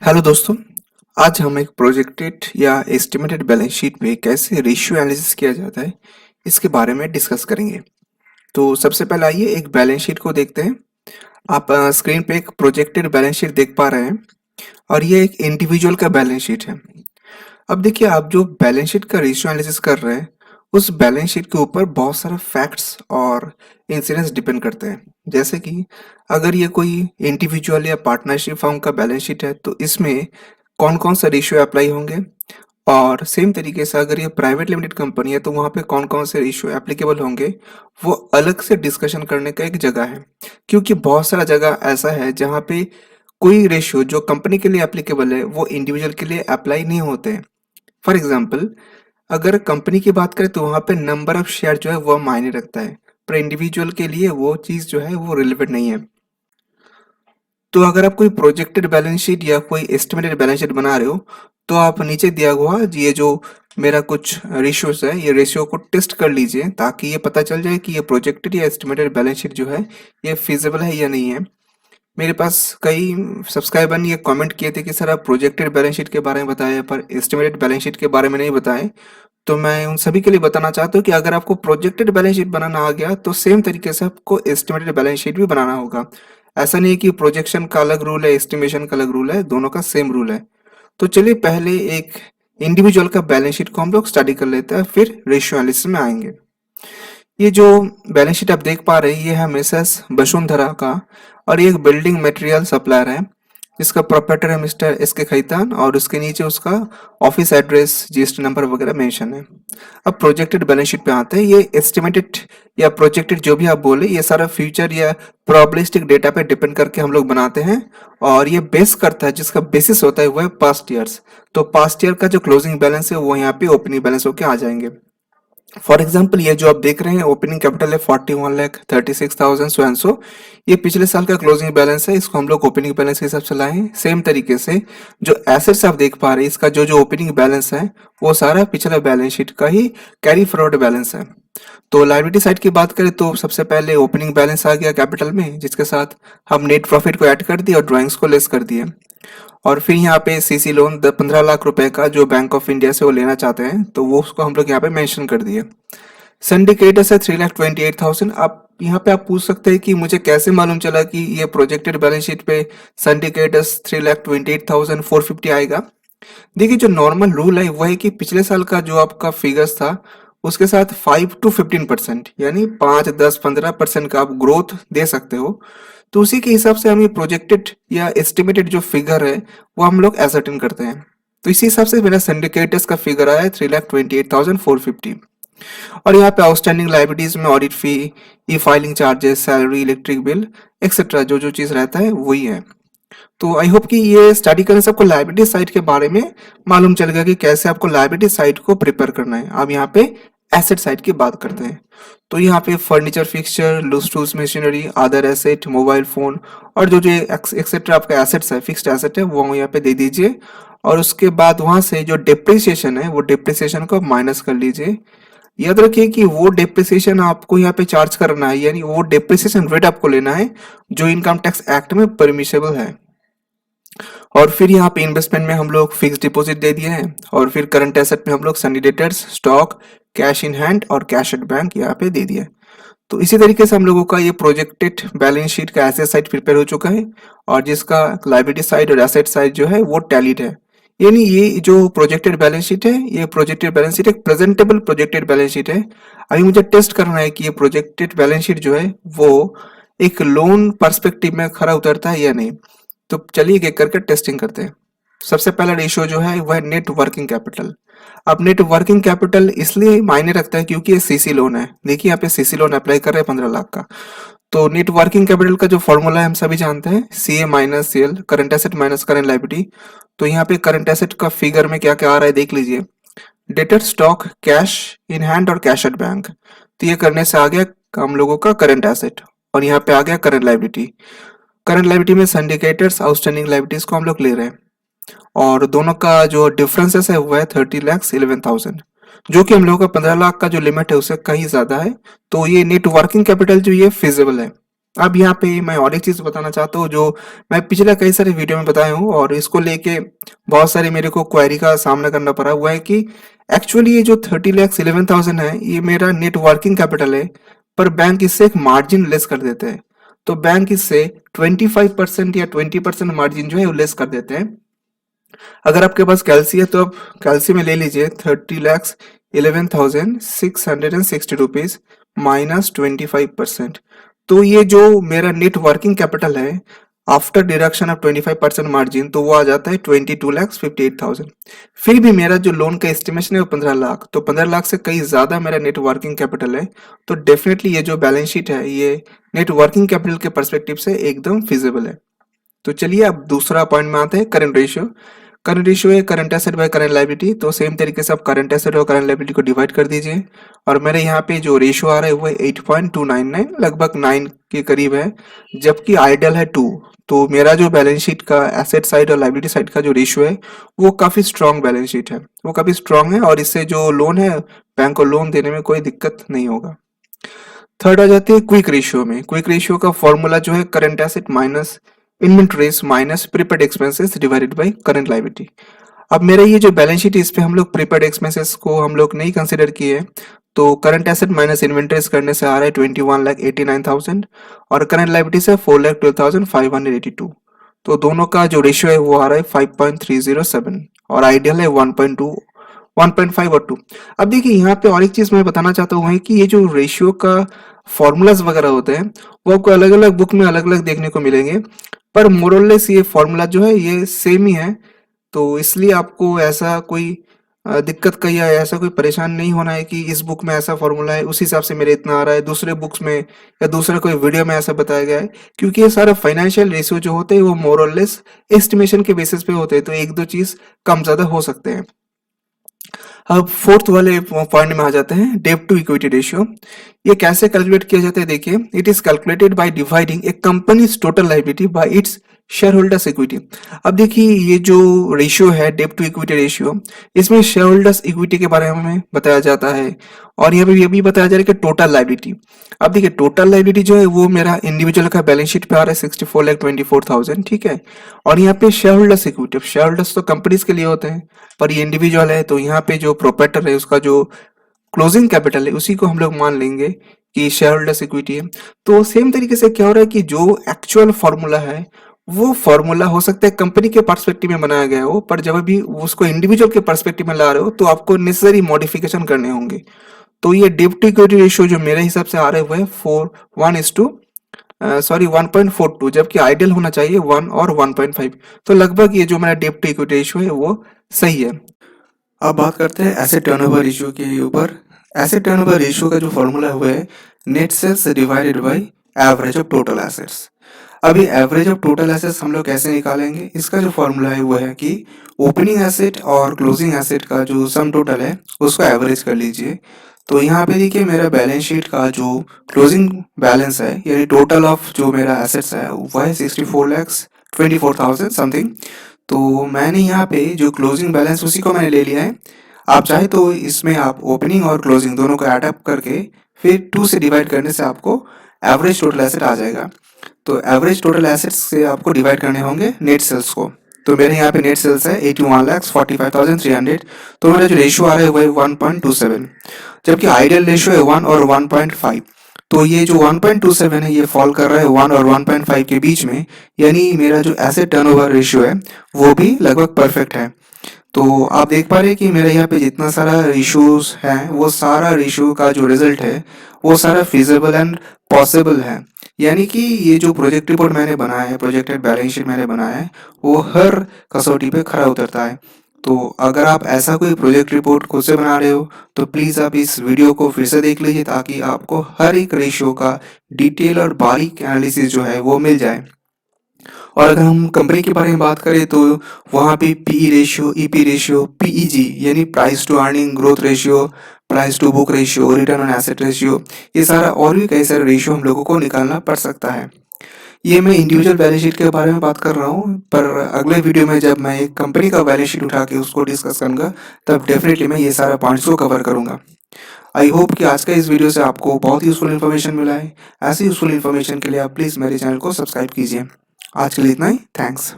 Hello दोस्तों। आज हम एक प्रोजेक्टेड या एस्टिमेटेड बैलेंस शीट में कैसे रेशियो एनालिसिस किया जाता है इसके बारे में डिस्कस करेंगे। तो सबसे पहले आइए एक बैलेंस शीट को देखते हैं। आप स्क्रीन पे एक प्रोजेक्टेड बैलेंस शीट देख पा रहे हैं और ये एक इंडिविजुअल का बैलेंस शीट है। अब देखिए, आप जो बैलेंस शीट का रेशियो एनालिसिस कर रहे हैं उस बैलेंस शीट के ऊपर बहुत सारा फैक्ट्स और इंसिडेंट्स डिपेंड करते हैं। जैसे कि अगर ये कोई इंडिविजुअल या पार्टनरशिप फर्म का बैलेंस शीट है तो इसमें कौन कौन सा रेशियो अप्लाई होंगे, और सेम तरीके से अगर ये प्राइवेट लिमिटेड कंपनी है तो वहाँ पे कौन कौन से रेशियो एप्लीकेबल होंगे, वो अलग से डिस्कशन करने का एक जगह है। क्योंकि बहुत सारा जगह ऐसा है जहाँ पे कोई रेशियो जो कंपनी के लिए एप्लीकेबल है वो इंडिविजुअल के लिए अप्लाई नहीं होते हैं। फॉर एग्जाम्पल, अगर कंपनी की बात करें तो वहाँ पे नंबर ऑफ शेयर जो है वो मायने रखता है, पर इंडिविजुअल के लिए वो चीज़ जो है वो रिलेवेंट नहीं है। तो अगर आप कोई प्रोजेक्टेड बैलेंस शीट या कोई एस्टिमेटेड बैलेंस शीट बना रहे हो तो आप नीचे दिया हुआ ये जो मेरा कुछ रेशियोज है, ये रेशियो को टेस्ट कर लीजिए ताकि ये पता चल जाए कि ये प्रोजेक्टेड या एस्टिमेटेड बैलेंस शीट जो है ये फिजिबल है या नहीं है। मेरे पास कई सब्सक्राइबर ने ये कमेंट किए थे कि सर आप प्रोजेक्टेड बैलेंस शीट के बारे में बताएं पर एस्टिमेटेड बैलेंस शीट के बारे में नहीं बताएं। तो मैं उन सभी के लिए बताना चाहता हूँ कि अगर आपको प्रोजेक्टेड बैलेंस शीट बनाना आ गया तो सेम तरीके से आपको एस्टिमेटेड बैलेंस शीट भी बनाना होगा। ऐसा नहीं है कि प्रोजेक्शन का अलग रूल है, एस्टिमेशन का अलग रूल है, दोनों का सेम रूल है। तो चलिए पहले एक इंडिविजुअल का बैलेंस शीट को हम लोग स्टडी कर लेते हैं, फिर रेशियो एनालिसिस में आएंगे। ये जो बैलेंस शीट आप देख पा रहे हैं ये है मिसेस वसुंधरा का, और ये एक बिल्डिंग मटेरियल सप्लायर है जिसका प्रोप्राइटर है मिस्टर एस के खैतान, और उसके नीचे उसका ऑफिस एड्रेस, जीएसटी नंबर वगैरह मेंशन है। अब प्रोजेक्टेड बैलेंस शीट पे आते हैं। ये एस्टिमेटेड या प्रोजेक्टेड जो भी आप बोले ये सारा फ्यूचर या प्रोबेबिलिस्टिक डेटा पे डिपेंड करके हम लोग बनाते हैं, और ये बेस करता है, जिसका बेसिस होता है वो है पास्ट ईयर्स। तो पास्ट ईयर का जो क्लोजिंग बैलेंस है वो यहाँ पे ओपनिंग बैलेंस होके आ जाएंगे। फॉर एग्जाम्पल ये जो आप देख रहे हैं ओपनिंग कैपिटल है 41,36,000 सो एंड सो, ये पिछले साल का क्लोजिंग बैलेंस है, इसको हम लोग ओपनिंग बैलेंस के हिसाब से लाए हैं। सेम तरीके से जो एसेट्स आप देख पा रहे हैं इसका जो जो ओपनिंग बैलेंस है वो सारा पिछला बैलेंस शीट का ही कैरी फॉरवर्ड बैलेंस है। तो लायबिलिटी साइड की बात करें तो सबसे पहले ओपनिंग बैलेंस आ गया कैपिटल में, जिसके साथ हम नेट प्रॉफिट को ऐड कर दिए और ड्राइंग्स को लेस कर दिए। और फिर यहाँ पे सीसी लोन 15 लाख रुपए का जो बैंक ऑफ इंडिया से वो लेना चाहते हैं तो वो उसको हम लोग यहाँ पे मेंशन कर दिए। सिंडिकेटर्स है 3,28,000। आप यहाँ पे आप पूछ सकते हैं कि मुझे कैसे मालूम चला कि ये प्रोजेक्टेड बैलेंस शीट पे सिंडिकेटर्स 3,28,450 आएगा। देखिए, जो नॉर्मल रूल है वो है कि पिछले साल का जो आपका फिगर्स था उसके साथ 5 to 15% यानी 5, 10, 15% का आप ग्रोथ दे सकते हो। तो उसी के हिसाब से हम ये प्रोजेक्टेड या एस्टिमेटेड जो फिगर है वो हम लोग एसर्टेन करते हैं। तो इसी हिसाब से मेरा सिंडिकेटर्स का फिगर आया है 3,28,450। और यहाँ पे आउटस्टैंडिंग लाइबिलिटीज में audit fee, E filing charges, salary, electric bill etcetera जो जो चीज रहता है वही है। तो आई होप कि ये स्टडी करने से आपको लाइबिलिटी साइड के बारे में मालूम चल गया कि कैसे आपको लाइबिलिटी साइड को प्रिपेयर करना है। अब यहाँ पे एसेट साइड की बात करते हैं। तो यहाँ पे furniture, fixture, loose tools, machinery, other asset, mobile phone और जो जो एक्सेट्रा आपका एसेट्स है, फिक्स्ड एसेट है, वो यहाँ पे दे दीजिए। और उसके बाद वहां से जो डिप्रिसिएशन है वो डिप्रिसिएशन को माइनस कर लीजिए। याद रखिए कि वो डिप्रिसिएशन आपको यहाँ पे चार्ज करना है, यानी वो डिप्रिसिएशन रेट आपको लेना है जो इनकम टैक्स एक्ट में परमिशेबल है। और फिर यहाँ पे इन्वेस्टमेंट में हम लोग फिक्स डिपॉजिट दे दिए हैं, और फिर करंट एसेट में हम लोग Sunny debtors, stock, cash in hand और कैश एट बैंक यहाँ पे दे दिए। तो इसी तरीके से हम लोगों का ये प्रोजेक्टेड बैलेंस शीट का एसेट साइड प्रिपेयर हो चुका है, और जिसका लाइबिलिटी साइड और एसेट साइड जो है वो टैलीड है। यानी ये जो प्रोजेक्टेड बैलेंस शीट है, ये प्रोजेक्टेड बैलेंस शीट एक प्रेजेंटेबल प्रोजेक्टेड बैलेंस शीट है। अभी मुझे टेस्ट करना है कि ये प्रोजेक्टेड बैलेंस शीट जो है वो एक लोन पर्सपेक्टिव में खरा उतरता है या नहीं। तो चलिए एक करके टेस्टिंग करते हैं। सबसे पहला रेशियो जो है वह नेट वर्किंग कैपिटल। अब नेट वर्किंग कैपिटल इसलिए मायने रखता है क्योंकि ये सीसी लोन है। देखिए यहाँ पे सीसी लोन अप्लाई कर रहे हैं 15 लाख का। तो नेट वर्किंग कैपिटल का जो फॉर्मूला है हम सभी जानते हैं, C A minus C L, current asset minus current liability. तो यहाँ पे करंट एसेट का फिगर में क्या क्या आ रहा है देख लीजिए। Debtor, stock, cash in hand और कैश एट बैंक। तो ये करने से आ गया हम लोगों का करंट एसेट, और यहाँ पे आ गया करंट लाइबिलिटी। करंट लाइबिलिटी में सिंडिकेटर्स, आउटस्टैंडिंग लाइबिलिटीज को हम लोग ले रहे हैं, और दोनों का जो डिफरेंसेस है वो है 30,11,000, जो कि हम लोगों का 15 लाख का जो लिमिट है उससे कहीं ज्यादा है। तो ये नेट वर्किंग कैपिटल जो ये फिजिबल है। अब यहाँ पे मैं और एक चीज़ बताना चाहता हूँ, जो मैं पिछले कई सारे वीडियो में बताया हूँ और इसको लेके बहुत सारे मेरे को क्वेरी का सामना करना पड़ा हुआ है कि एक्चुअली ये जो 30,11,000 है, ये मेरा नेट वर्किंग कैपिटल है, पर बैंक इससे एक मार्जिन लेस कर देते हैं। तो बैंक इससे 25% या 20% मार्जिन जो है वो लेस कर देते हैं। अगर आपके पास कैलसी है तो आप कैलसी में ले लीजिए 30,11,660 रुपीज माइनस 25%। तो ये जो मेरा नेट वर्किंग कैपिटल है आफ्टर डिडक्शन ऑफ 25% मार्जिन, तो वो आ जाता है 22,58,000। फिर भी मेरा जो लोन का एस्टिमेशन है वो 15 लाख, तो 15 लाख से कहीं ज्यादा मेरा नेट वर्किंग कैपिटल है। तो डेफिनेटली ये जो बैलेंस शीट है ये नेट वर्किंग कैपिटल के परस्पेक्टिव से एकदम फिजिबल है। तो चलिए अब दूसरा पॉइंट में आते हैं, करंट रेशियो। करंट रेशियो है current asset by current liability. तो सेम तरीके से आप करंट एसेट और करंट लायबिलिटी को डिवाइड कर दीजिए और मेरे यहाँ पे जो रेशियो आ रहा है वो 8.299, लगभग 9 के करीब है, जबकि आइडियल है 2। तो मेरा जो बैलेंस शीट का एसेट साइड और लायबिलिटी साइड का जो रेशियो है वो काफी स्ट्रांग बैलेंस शीट है, वो काफी स्ट्रांग है और इससे जो लोन है बैंक को लोन देने में कोई दिक्कत नहीं होगा। थर्ड आ जाते हैं क्विक रेशियो में। क्विक रेशियो का फॉर्मूला जो है current asset minus inventories minus prepaid expenses divided by current liability. अब मेरा ये जो बैलेंस शीट है इस पे हम लोग प्रीपेड एक्सपेंसेस को हम लोग नहीं कंसिडर किए, तो करंट एसेट माइनस इन्वेंटरीज करने से आ रहा है 21,89,000 और करंट लायबिलिटी से 4,12,582। तो दोनों का जो रेशियो है वो आ रहा है 5.307 और आइडियल है 1.2 1.5 और 2। अब देखिए यहाँ पे और एक चीज मैं बताना चाहता हूँ है कि ये जो रेशियो का फॉर्मूलाज वगैरह होते हैं वो आपको अलग अलग बुक में अलग अलग देखने को मिलेंगे, पर मोरलेस ये फॉर्मूला जो है ये सेम ही है। तो इसलिए आपको ऐसा कोई दिक्कत का या ऐसा कोई परेशान नहीं होना है कि इस बुक में ऐसा फॉर्मूला है उस हिसाब से मेरे इतना आ रहा है, दूसरे बुक्स में या दूसरा कोई वीडियो में ऐसा बताया गया है, क्योंकि ये सारा फाइनेंशियल रेशियो जो होते हैं वो मोरलेस एस्टिमेशन के बेसिस पे होते हैं, तो एक दो चीज कम ज्यादा हो सकते हैं। अब फोर्थ वाले पॉइंट में आ जाते हैं, डेब्ट टू इक्विटी रेशियो। ये कैसे कैलकुलेट किया जाता है, देखिए it is calculated by dividing A companies total liability bye its share holders equity. अब देखिए ये जो रेशियो है डेब्ट टू इक्विटी रेशियो, इसमें शेयर होल्डर्स इक्विटी के बारे में बताया जाता है और यहाँ पे ये भी बताया जा रहा है कि टोटल लायबिलिटी। अब देखिए टोटल लायबिलिटी जो है वो मेरा इंडिविजुअल का बैलेंस शीट पे आ रहा है 64,24,000, ठीक है। और यहाँ पे share holders equity, share holders तो कंपनीज के लिए होते हैं पर ये इंडिविजुअल है, तो यहाँ पे जो प्रोप्राइटर है उसका जो क्लोजिंग कैपिटल है उसी को हम लोग मान लेंगे कि शेयर होल्डर्स इक्विटी है। तो सेम तरीके से क्या हो रहा है कि जो एक्चुअल फॉर्मूला है वो फॉर्मूला हो सकता है कंपनी के पर्सपेक्टिव में बनाया गया हो, पर जब भी उसको इंडिविजुअल के पर्सपेक्टिव में ला रहे हो तो आपको नेसेसरी मॉडिफिकेशन करने होंगे। तो ये डेब्ट टू इक्विटी रेशियो जो मेरे हिसाब से आ रहे हुए है 1.42, जबकि आइडियल होना चाहिए 1 और 1.5। तो लगभग ये जो मेरा डेब्ट टू इक्विटी रेशियो है वो सही है। अब बात करते हैं एसेट टर्नओवर रेशियो के ऊपर। एसेट टर्नओवर रेशियो का जो फॉर्मूला हुआ है net sales divided by average of total assets. अभी एवरेज ऑफ टोटल एसेट्स हम लोग कैसे निकालेंगे, इसका जो फॉर्मूला है वो है कि ओपनिंग एसेट और क्लोजिंग एसेट का जो सम टोटल है उसको एवरेज कर लीजिए। तो यहाँ पे देखिए मेरा बैलेंस शीट का जो क्लोजिंग बैलेंस है यानी टोटल ऑफ जो मेरा एसेट्स है वो है 64,24,000 समथिंग। तो मैंने यहाँ पे जो क्लोजिंग बैलेंस उसी को मैंने ले लिया है। आप चाहे तो इसमें आप ओपनिंग और क्लोजिंग दोनों को ऐड अप करके फिर 2 से डिवाइड करने से आपको एवरेज टोटल एसेट आ जाएगा। तो एवरेज टोटल एसेट्स से आपको डिवाइड करने होंगे नेट सेल्स को। तो मेरे यहाँ पे नेट सेल्स है 81,45,300। तो मेरा जो रेशियो आ रहा है वो है 1.27, जबकि आइडियल रेशियो है 1 और 1.5। तो ये जो 1.27 है ये फॉल कर रहा है 1 और 1.5 के बीच में, यानी मेरा जो एसेट टर्नओवर रेशियो है वो भी लगभग परफेक्ट है। तो आप देख पा रहे हैं कि मेरे यहाँ पे जितना सारा रेशियोज है वो सारा रेशियो का जो रिजल्ट है वो सारा फिजिबल एंड पॉसिबल है। यानी कि ये जो प्रोजेक्ट रिपोर्ट मैंने बनाया है, प्रोजेक्टेड बैलेंस शीट मैंने बनाया है, वो हर कसौटी पे खरा उतरता है। तो अगर आप ऐसा कोई प्रोजेक्ट रिपोर्ट खुद से बना रहे हो तो प्लीज़ आप इस वीडियो को फिर से देख लीजिए ताकि आपको हर एक रेशियो का डिटेल और बारीक एनालिसिस जो है वो मिल जाए। और अगर हम कंपनी के बारे में बात करें तो वहाँ पे PE ratio, EP ratio, PEG यानी price to earning growth ratio, price to book ratio, return on asset ratio, ये सारा और भी कई सारे रेशियो हम लोगों को निकालना पड़ सकता है। ये मैं इंडिविजुअल बैलेंस शीट के बारे में बात कर रहा हूँ, पर अगले वीडियो में जब मैं एक कंपनी का बैलेंस शीट उठा के उसको डिस्कस करूँगा तब डेफिनेटली मैं ये सारा पॉइंट्स को कवर करूँगा। आई होप कि आज का इस वीडियो से आपको बहुत यूजफुल इन्फॉर्मेशन मिला है। ऐसी यूजफुल इन्फॉर्मेशन के लिए आप प्लीज़ मेरे चैनल को सब्सक्राइब कीजिए। आज के लिए इतना ही, थैंक्स।